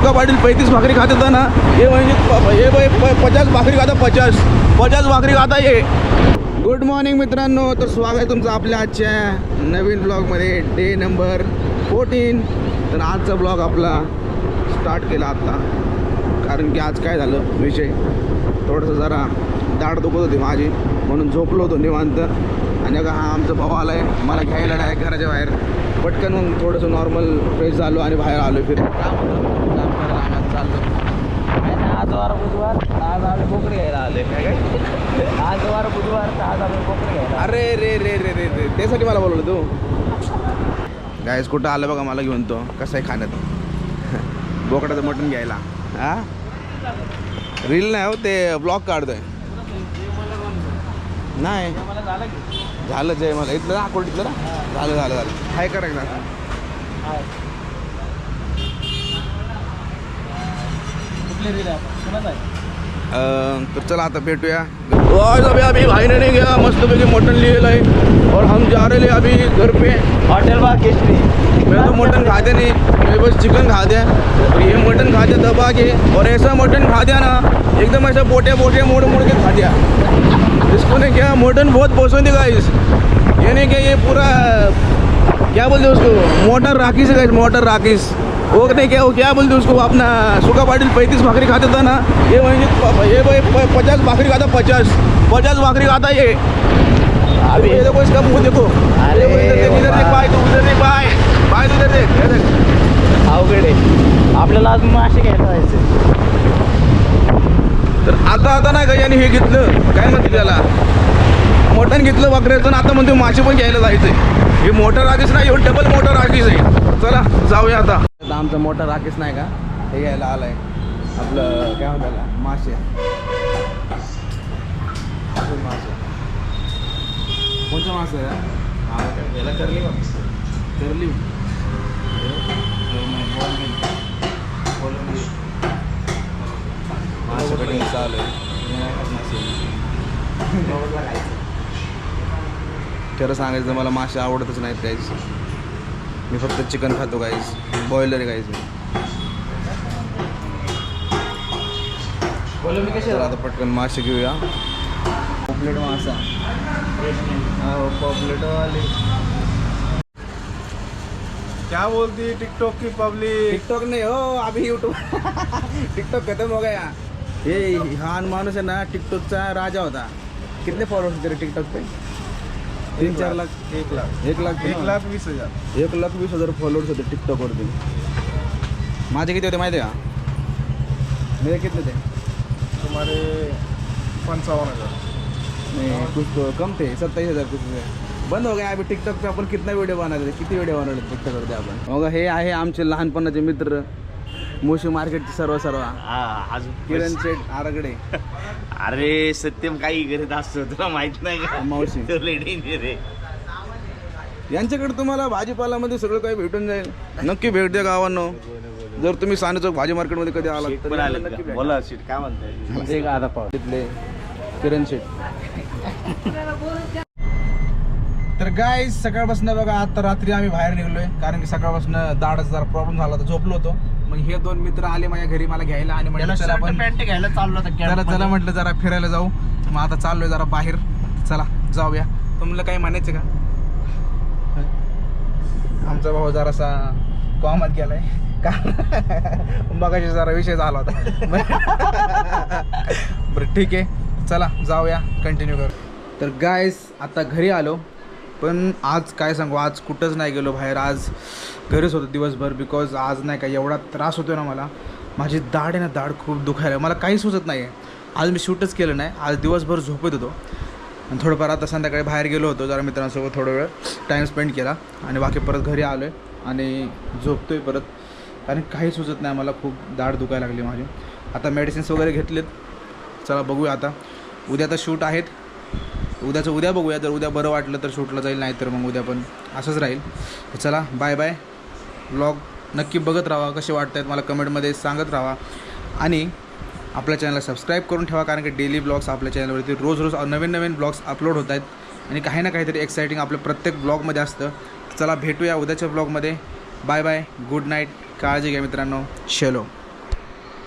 सुका पाटील 35 भाकरी खात होता ना, हे म्हणजे 50 भाकरी खाता, 50 भाकरी खाता ये. गुड मॉर्निंग मित्रांनो, तर स्वागत आहे तुमचं आपल्या आजच्या नवीन ब्लॉगमध्ये, डे नंबर 14. तर आजचा ब्लॉग आपला स्टार्ट केला आत्ता, कारण की आज काय झालं विषय, थोडंसं जरा दाढ दुखत होती माझी, म्हणून झोपलो होतो निवांत. आणि हा आमचा भाऊ आला आहे मला घ्यायला डायरेक्ट घराच्या बाहेर. पटकन मग थोडंसं नॉर्मल फ्रेश झालो आणि बाहेर आलो फिर काम करायला चाललो. आज वार बुधवार, आज आम्ही बोकडे घ्यायला आले. आज वार बुधवार, आज आम्ही बोकडे घ्यायला. अरे रे रे रे रे रे त्यासाठी मला बोलवलं तू. गायस कुठं आलं बघा मला घेऊन, तो कसं आहे खाण्यात बोकडाचं मटण घ्यायला. हा रील नाही हो, ते ब्लॉग काढतोय. नाही झालं जय मला इथलं ना कोर्टीतलं ना, झालं हाय करेक्ट ना. तर चला आता भेटूया. अभी अभी भाई ने नहीं गया, मस्त पैकी मटन लिए लाए और हम जा रहे अभी घर पे हॉटेल बा केशरी. मैं तो मटन खाते नहीं, मैं बस चिकन खाते हैं. और ये मटन खाते दबा के, और ऐसा मटन खा दिया ना एकदम ऐसा बोटे मोड़ के खा दिया. इसको ने क्या मटन बहुत पसंद है गाइस. ये नहीं क्या ये पूरा क्या बोलते हैं उसको, मोटर राखीस है गाइस, मोटर राखीस. वो नहीं क्या, वो क्या बोलते उसको, अपना सुका पाटील 35 भाकरी खाता था ना, ये म्हणजे 50 भाकरी खाता, 50 भाकरी खाता ये. अभी ये देखो इसका मुंह देखो, अरे इधर देख पाय, तू उधर देख पाय तू उधर देख. अवघड आहे आपल्याला आज मासे घ्यायला जायचे. तर आता नाही का याने हे घेतलं, काय म्हणते त्याला, मटण घेतलं बकऱ्याचं, आणि आता म्हणतो मासे पण घ्यायला जायचंय. हे मोटर राखीस नाही, डबल मोटर राखीस आहे. चला जाऊया आता. आमचं मोटर राखीस नाही का, हे घ्यायला आलाय आपलं काय म्हणतात त्याला, मासे. कोणतं मासे आहे याला, करली चालू खरं सांगायचं मला मासे आवडतच नाहीत काहीच. मी फक्त चिकन खातो गाईज, बॉयलर गाईज मी. मी कसे आता पटकन मासे घेऊया. पॉपलेट मासा, हो पॉपलेट वाले. क्या बोलती है टिकटॉक की पब्लिक? टिकटॉक नहीं हो अभी यूट्यूब टिकटॉक खत्म हो गया. ये हान माणूस आहे ना, टिकटॉकचा राजा होता. कितने फॉलोअर्स होते टिकटॉक पे? 3-4 लाख. 1 लाख 1,20,000 1,20,000 फॉलोअर्स होते टिकटॉकवरती. माझे किती होते माहिती आहे का? मेरे कितने थे? तुम्हारे 55,000. नहीं कुछ तो कम थे, 27,000 कुछ थे. बंद हो गया अभी टिकटॉक पे. आपण कितना व्हिडिओ बनवले, किती व्हिडिओ बनवले टिकटॉकवरती आपण. बघा हे आहे आमचे लहानपणाचे मित्र, मोशी मार्केटचे सर्व किरण शेठ आरगडे. अरे सत्यम काही करत असतो तुला माहित नाही का, मावशी. रे यांच्याकडे तुम्हाला भाजीपालामध्ये सगळं काही भेटून जाईल. नक्की भेट द्या गावांनो. जर तुम्ही साने चौक भाजी मार्केटमध्ये कधी आलात तर नक्की भेट. बोला सीट काय म्हणताय. तिथले किरण शेठ. तर गाईज सकाळपासून बघा आता रात्री आम्ही बाहेर निघलोय, कारण की सकाळपासून दाढाचा जरा प्रॉब्लेम झाला होता, झोपलो होतो. मग हे 2 मित्र आले माझ्या घरी मला घ्यायला, आणि म्हटलं चला आपण पॅन्ट घ्यायला चाललो चला म्हटलं जरा फिरायला जाऊ. मग आता चाललोय जरा बाहेर, चला जाऊया. तुम्हाला काही म्हणायचं का? आमचा भाऊ जरासा कॉमात गेलाय का मगाशी जरा विषय झाला होता. बरं ठीक आहे, चला जाऊया, कंटिन्यू करू. तर गाईस आता घरी आलो, पण आज काय सांगू, आज कुठंच नाही गेलो बाहेर. आज घरीच होतो दिवसभर, बिकॉज आज नाही का एवढा त्रास होतो ना मला. माझी दाढ आहे ना, दाढ खूप दुखायला, मला काही सुचत नाही आहे. आज मी शूटच केलं नाही, आज दिवसभर झोपत होतो. आणि थोडंफार आता संध्याकाळी बाहेर गेलो होतो, जरा मित्रांसोबत थोडा वेळ टाईम स्पेंड केला, आणि बाकी परत घरी आलो आहे आणि झोपतो आहे परत, कारण काही सुचत नाही मला. खूप दाढ दुखायला लागली माझी. आता मेडिसिन्स वगैरे घेतलेत. चला बघूया आता. उद्या तर शूट आहेत, उद्याचं उद्या बघूया. जर उद्या बरं वाटलं तर शूटला जाईल, नाही तर मग उद्या पण असंच राहील. चला बाय बाय. व्लॉग नक्की बघत राहा, कसे वाटत आहेत मला कमेंटमध्ये सांगत राहा, आणि आपल्या चॅनलला सबस्क्राईब करून ठेवा, कारण की डेली ब्लॉग्स आपल्या चॅनलवरती रोज नवीन ब्लॉग्स अपलोड होत आहेत, आणि काही ना काहीतरी एक्साइटिंग आपल्या प्रत्येक ब्लॉगमध्ये असतं. चला भेटूया उद्याच्या ब्लॉगमध्ये. बाय बाय, गुड नाईट, काळजी घ्या मित्रांनो. चलो.